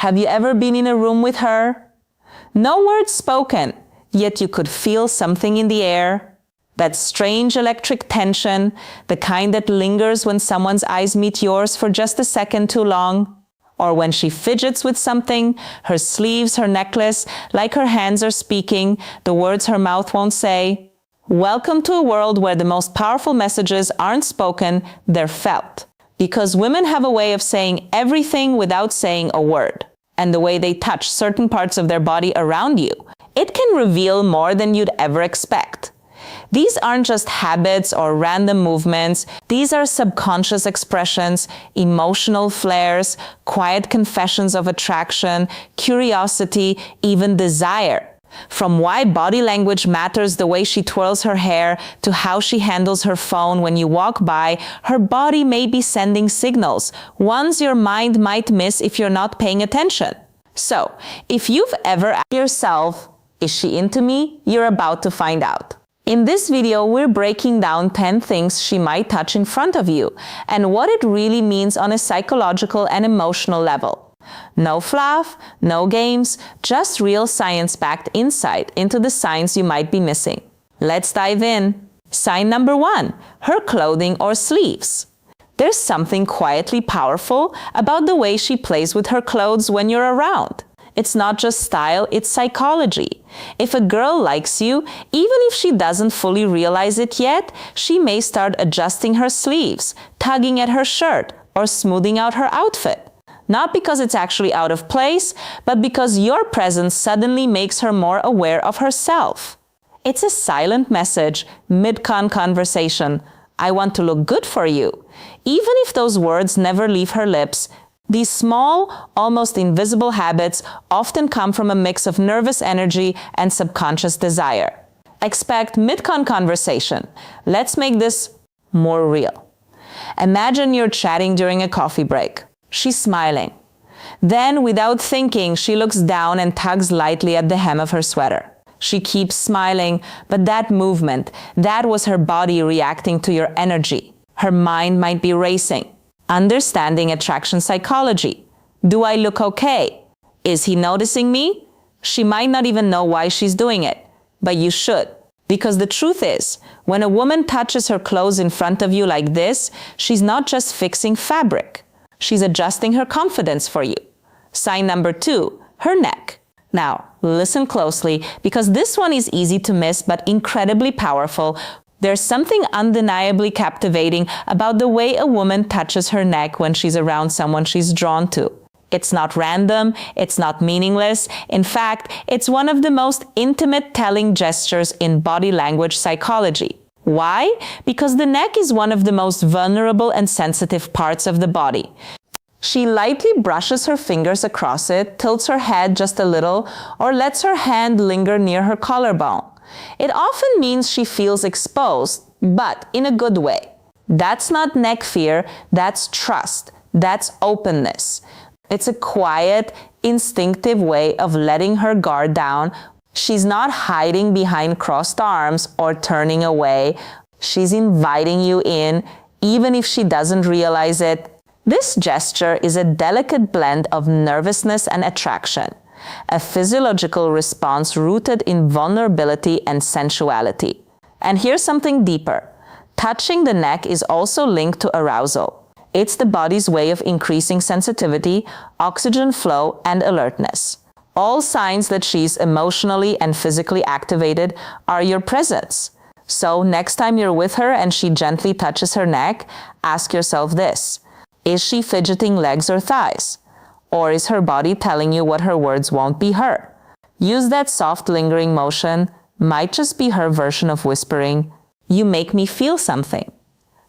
Have you ever been in a room with her? No words spoken, yet you could feel something in the air. That strange electric tension, the kind that lingers when someone's eyes meet yours for just a second too long. Or when she fidgets with something, her sleeves, her necklace, like her hands are speaking, the words her mouth won't say. Welcome to a world where the most powerful messages aren't spoken, they're felt. Because women have a way of saying everything without saying a word. And the way they touch certain parts of their body around you, it can reveal more than you'd ever expect. These aren't just habits or random movements. These are subconscious expressions, emotional flares, quiet confessions of attraction, curiosity, even desire. From why body language matters, the way she twirls her hair, to how she handles her phone when you walk by, her body may be sending signals, ones your mind might miss if you're not paying attention. So, if you've ever asked yourself, is she into me? You're about to find out. In this video, we're breaking down 10 things she might touch in front of you and what it really means on a psychological and emotional level. No fluff, no games, just real science-backed insight into the signs you might be missing. Let's dive in. Sign number 1, her clothing or sleeves. There's something quietly powerful about the way she plays with her clothes when you're around. It's not just style, it's psychology. If a girl likes you, even if she doesn't fully realize it yet, she may start adjusting her sleeves, tugging at her shirt, or smoothing out her outfit. Not because it's actually out of place, but because your presence suddenly makes her more aware of herself. It's a silent message, mid-con conversation. I want to look good for you. Even if those words never leave her lips, these small, almost invisible habits often come from a mix of nervous energy and subconscious desire. Expect mid-con conversation. Let's make this more real. Imagine you're chatting during a coffee break. She's smiling. Then, without thinking, she looks down and tugs lightly at the hem of her sweater. She keeps smiling, but that movement, that was her body reacting to your energy. Her mind might be racing. Understanding attraction psychology. Do I look okay? Is he noticing me? She might not even know why she's doing it, but you should. Because the truth is, when a woman touches her clothes in front of you like this, she's not just fixing fabric. She's adjusting her confidence for you. Sign number 2, her neck. Now, listen closely, because this one is easy to miss but incredibly powerful. There's something undeniably captivating about the way a woman touches her neck when she's around someone she's drawn to. It's not random, it's not meaningless. In fact, it's one of the most intimate telling gestures in body language psychology. Why? Because the neck is one of the most vulnerable and sensitive parts of the body. She lightly brushes her fingers across it, tilts her head just a little, or lets her hand linger near her collarbone. It often means she feels exposed, but in a good way. That's not neck fear, that's trust, that's openness. It's a quiet, instinctive way of letting her guard down. She's not hiding behind crossed arms or turning away. She's inviting you in, even if she doesn't realize it. This gesture is a delicate blend of nervousness and attraction. A physiological response rooted in vulnerability and sensuality. And here's something deeper. Touching the neck is also linked to arousal. It's the body's way of increasing sensitivity, oxygen flow, and alertness. All signs that she's emotionally and physically activated are your presence. So next time you're with her and she gently touches her neck, ask yourself this. Is she fidgeting legs or thighs? Or is her body telling you what her words won't be heard? Use that soft lingering motion, might just be her version of whispering, you make me feel something.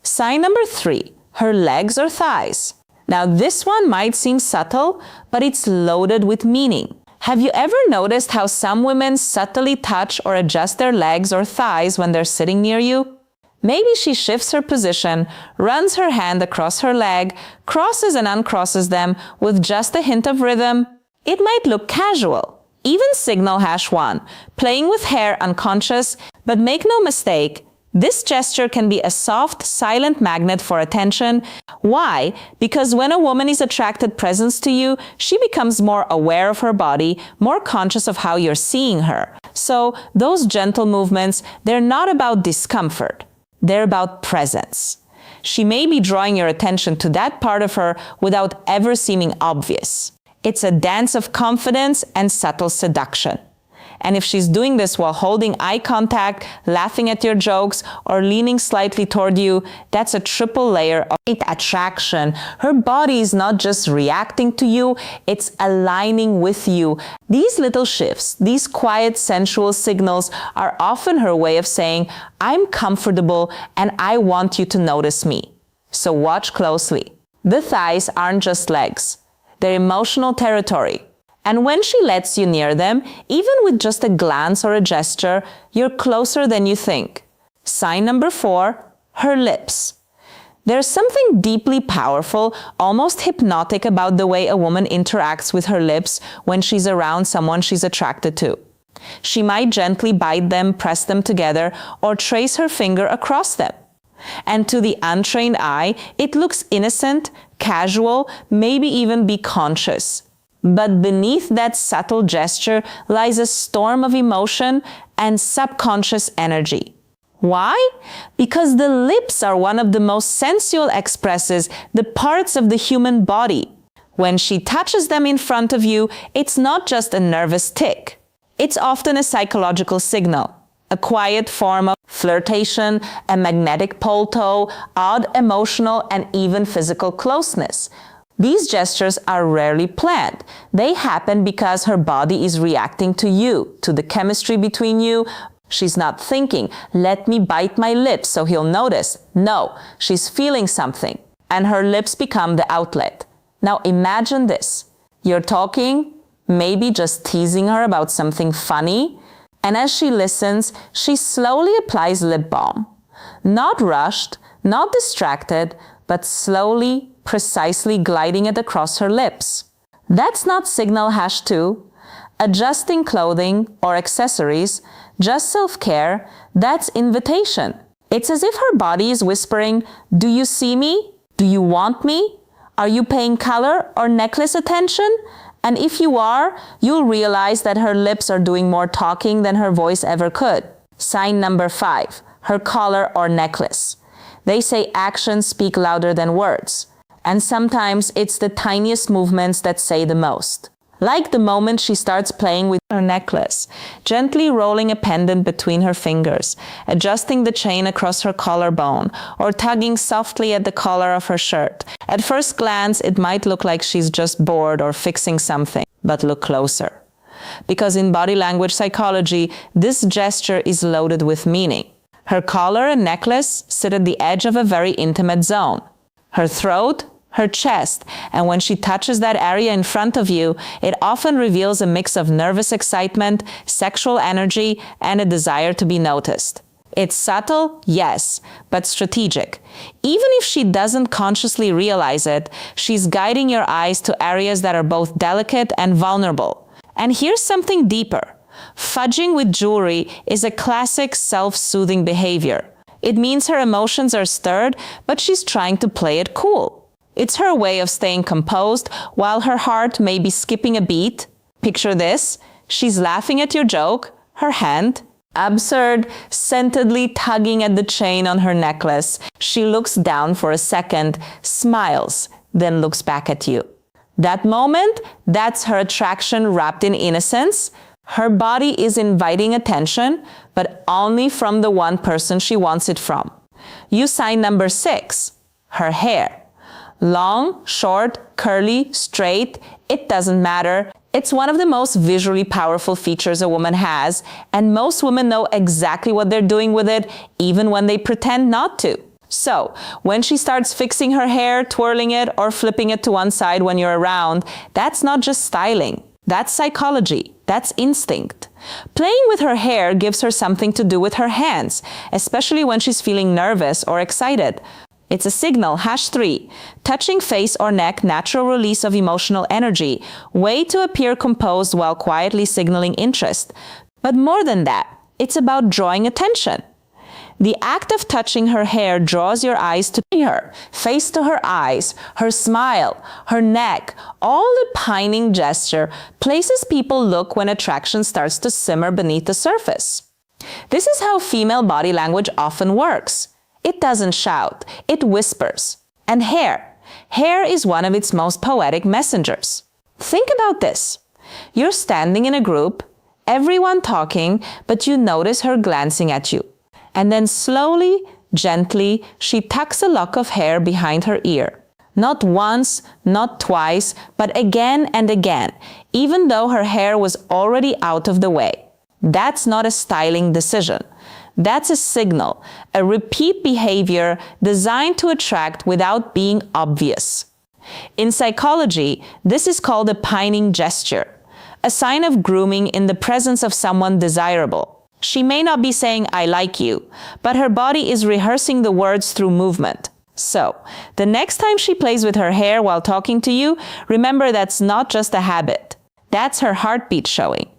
Sign number 3, her legs or thighs. Now this one might seem subtle, but it's loaded with meaning. Have you ever noticed how some women subtly touch or adjust their legs or thighs when they're sitting near you? Maybe she shifts her position, runs her hand across her leg, crosses and uncrosses them with just a hint of rhythm. It might look casual. Even signal #1, playing with hair unconscious, but make no mistake, This gesture can be a soft, silent magnet for attention. Why? Because when a woman is attracted presence to you, she becomes more aware of her body, more conscious of how you're seeing her. So those gentle movements, they're not about discomfort. They're about presence. She may be drawing your attention to that part of her without ever seeming obvious. It's a dance of confidence and subtle seduction. And if she's doing this while holding eye contact, laughing at your jokes, or leaning slightly toward you, that's a triple layer of attraction. Her body is not just reacting to you, it's aligning with you. These little shifts, these quiet, sensual signals are often her way of saying, I'm comfortable and I want you to notice me. So watch closely. The thighs aren't just legs. They're emotional territory. And when she lets you near them, even with just a glance or a gesture, you're closer than you think. Sign number 4, her lips. There's something deeply powerful, almost hypnotic about the way a woman interacts with her lips when she's around someone she's attracted to. She might gently bite them, press them together, or trace her finger across them. And to the untrained eye, it looks innocent, casual, maybe even be conscious. But beneath that subtle gesture lies a storm of emotion and subconscious energy. Why? Because the lips are one of the most sensual expresses, the parts of the human body. When she touches them in front of you, it's not just a nervous tick. It's often a psychological signal, a quiet form of flirtation, a magnetic pull toe, odd emotional and even physical closeness. These gestures are rarely planned. They happen because her body is reacting to you, to the chemistry between you. She's not thinking, let me bite my lips so he'll notice. No, she's feeling something, and her lips become the outlet. Now imagine this. You're talking, maybe just teasing her about something funny, and as she listens, she slowly applies lip balm. Not rushed, not distracted, but slowly, precisely gliding it across her lips. That's not signal #2. Adjusting clothing or accessories, just self-care, that's invitation. It's as if her body is whispering, do you see me? Do you want me? Are you paying color or necklace attention? And if you are, you'll realize that her lips are doing more talking than her voice ever could. Sign number 5, her collar or necklace. They say actions speak louder than words. And sometimes it's the tiniest movements that say the most. Like the moment she starts playing with her necklace, gently rolling a pendant between her fingers, adjusting the chain across her collarbone, or tugging softly at the collar of her shirt. At first glance, it might look like she's just bored or fixing something, but look closer. Because in body language psychology, this gesture is loaded with meaning. Her collar and necklace sit at the edge of a very intimate zone. Her throat, her chest, and when she touches that area in front of you, it often reveals a mix of nervous excitement, sexual energy, and a desire to be noticed. It's subtle, yes, but strategic. Even if she doesn't consciously realize it, she's guiding your eyes to areas that are both delicate and vulnerable. And here's something deeper. Fudging with jewelry is a classic self-soothing behavior. It means her emotions are stirred, but she's trying to play it cool. It's her way of staying composed while her heart may be skipping a beat. Picture this. She's laughing at your joke, her hand, absurd, scentedly tugging at the chain on her necklace. She looks down for a second, smiles, then looks back at you. That moment, that's her attraction wrapped in innocence. Her body is inviting attention, but only from the one person she wants it from. You sign number 6, her hair. Long, short, curly, straight, it doesn't matter. It's one of the most visually powerful features a woman has, and most women know exactly what they're doing with it, even when they pretend not to. So, when she starts fixing her hair, twirling it, or flipping it to one side when you're around, that's not just styling. That's psychology. That's instinct. Playing with her hair gives her something to do with her hands, especially when she's feeling nervous or excited. It's a signal, #3, touching face or neck, natural release of emotional energy, way to appear composed while quietly signaling interest. But more than that, it's about drawing attention. The act of touching her hair draws your eyes to her, face to her eyes, her smile, her neck. All the pining gesture places people look when attraction starts to simmer beneath the surface. This is how female body language often works. It doesn't shout, it whispers. And hair. Hair is one of its most poetic messengers. Think about this. You're standing in a group, everyone talking, but you notice her glancing at you. And then slowly, gently, she tucks a lock of hair behind her ear. Not once, not twice, but again and again, even though her hair was already out of the way. That's not a styling decision. That's a signal, a repeat behavior designed to attract without being obvious. In psychology, this is called a pining gesture, a sign of grooming in the presence of someone desirable. She may not be saying, "I like you," but her body is rehearsing the words through movement. So, the next time she plays with her hair while talking to you, remember that's not just a habit. That's her heartbeat showing.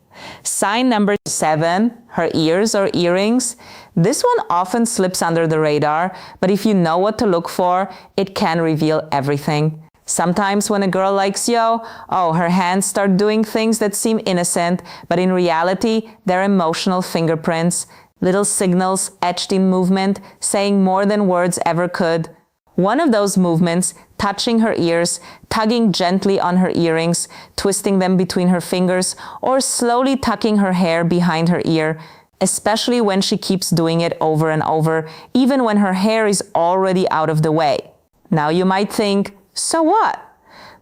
Sign number 7, her ears or earrings. This one often slips under the radar, but if you know what to look for, it can reveal everything. Sometimes when a girl likes you, her hands start doing things that seem innocent, but in reality, they're emotional fingerprints, little signals etched in movement, saying more than words ever could. One of those movements, touching her ears, tugging gently on her earrings, twisting them between her fingers, or slowly tucking her hair behind her ear, especially when she keeps doing it over and over, even when her hair is already out of the way. Now you might think, so what?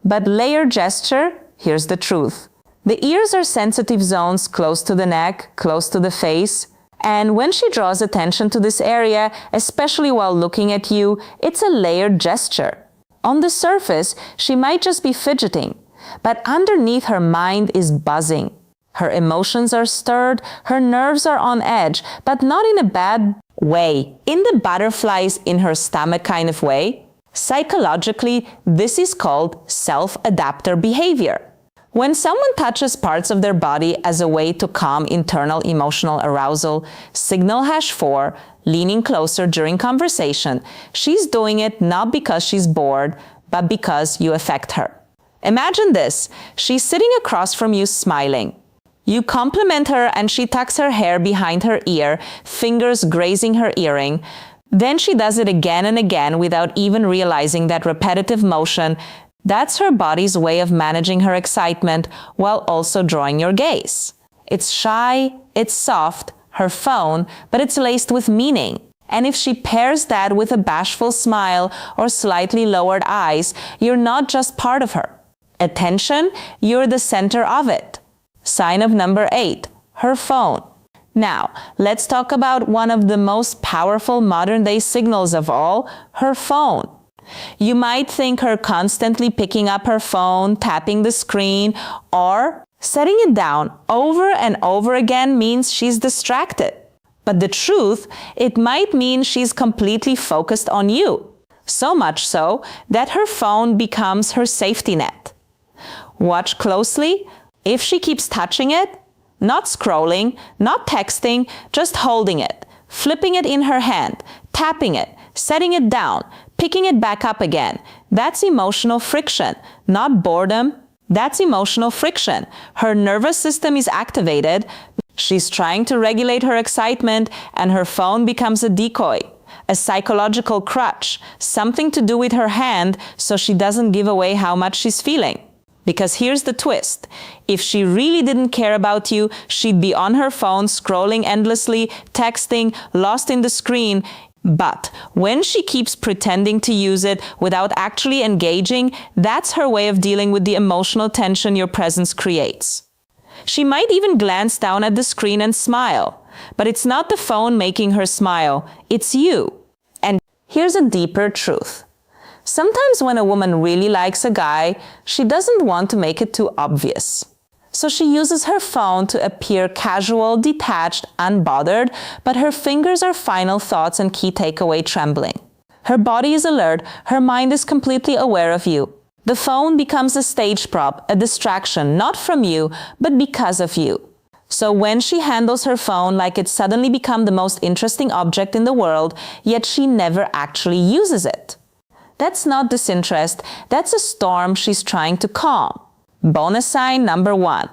But layer gesture, here's the truth. The ears are sensitive zones close to the neck, close to the face. And when she draws attention to this area, especially while looking at you, it's a layered gesture. On the surface, she might just be fidgeting, but underneath her mind is buzzing. Her emotions are stirred, her nerves are on edge, but not in a bad way, in the butterflies in her stomach kind of way. Psychologically, this is called self-adapter behavior. When someone touches parts of their body as a way to calm internal emotional arousal, signal #4, leaning closer during conversation, she's doing it not because she's bored, but because you affect her. Imagine this. She's sitting across from you smiling. You compliment her and she tucks her hair behind her ear, fingers grazing her earring. Then she does it again and again without even realizing that repetitive motion. That's her body's way of managing her excitement while also drawing your gaze. It's shy, it's soft, her phone, but it's laced with meaning. And if she pairs that with a bashful smile or slightly lowered eyes, you're not just part of her. Attention, you're the center of it. Sign of number 8, her phone. Now, let's talk about one of the most powerful modern-day signals of all, her phone. You might think her constantly picking up her phone, tapping the screen, or setting it down over and over again means she's distracted. But the truth, it might mean she's completely focused on you. So much so that her phone becomes her safety net. Watch closely. If she keeps touching it, not scrolling, not texting, just holding it, flipping it in her hand, tapping it, setting it down, picking it back up again. That's emotional friction, not boredom. That's emotional friction. Her nervous system is activated. She's trying to regulate her excitement, and her phone becomes a decoy, a psychological crutch, something to do with her hand so she doesn't give away how much she's feeling. Because here's the twist. If she really didn't care about you, she'd be on her phone scrolling endlessly, texting, lost in the screen. But when she keeps pretending to use it without actually engaging, that's her way of dealing with the emotional tension your presence creates. She might even glance down at the screen and smile, but it's not the phone making her smile, it's you. And here's a deeper truth. Sometimes when a woman really likes a guy, she doesn't want to make it too obvious. So she uses her phone to appear casual, detached, unbothered, but her fingers are final thoughts and key takeaway trembling. Her body is alert, her mind is completely aware of you. The phone becomes a stage prop, a distraction, not from you, but because of you. So when she handles her phone like it's suddenly become the most interesting object in the world, yet she never actually uses it. That's not disinterest, that's a storm she's trying to calm. Bonus sign number 1.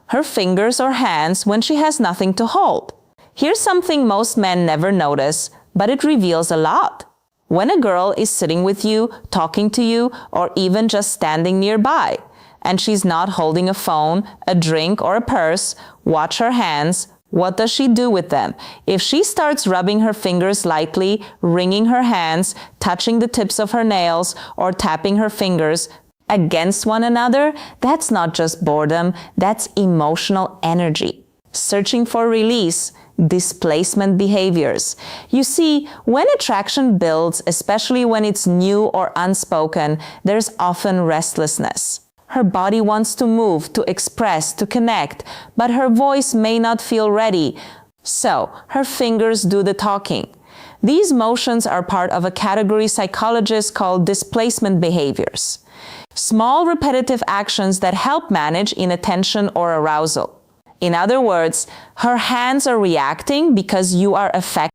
Her fingers or hands when she has nothing to hold. Here's something most men never notice, but it reveals a lot. When a girl is sitting with you, talking to you, or even just standing nearby, and she's not holding a phone, a drink, or a purse, watch her hands. What does she do with them? If she starts rubbing her fingers lightly, wringing her hands, touching the tips of her nails, or tapping her fingers against one another, that's not just boredom, that's emotional energy. Searching for release, displacement behaviors. You see, when attraction builds, especially when it's new or unspoken, there's often restlessness. Her body wants to move, to express, to connect, but her voice may not feel ready, so her fingers do the talking. These motions are part of a category psychologists call displacement behaviors. Small repetitive actions that help manage inattention or arousal. In other words, her hands are reacting because you are affected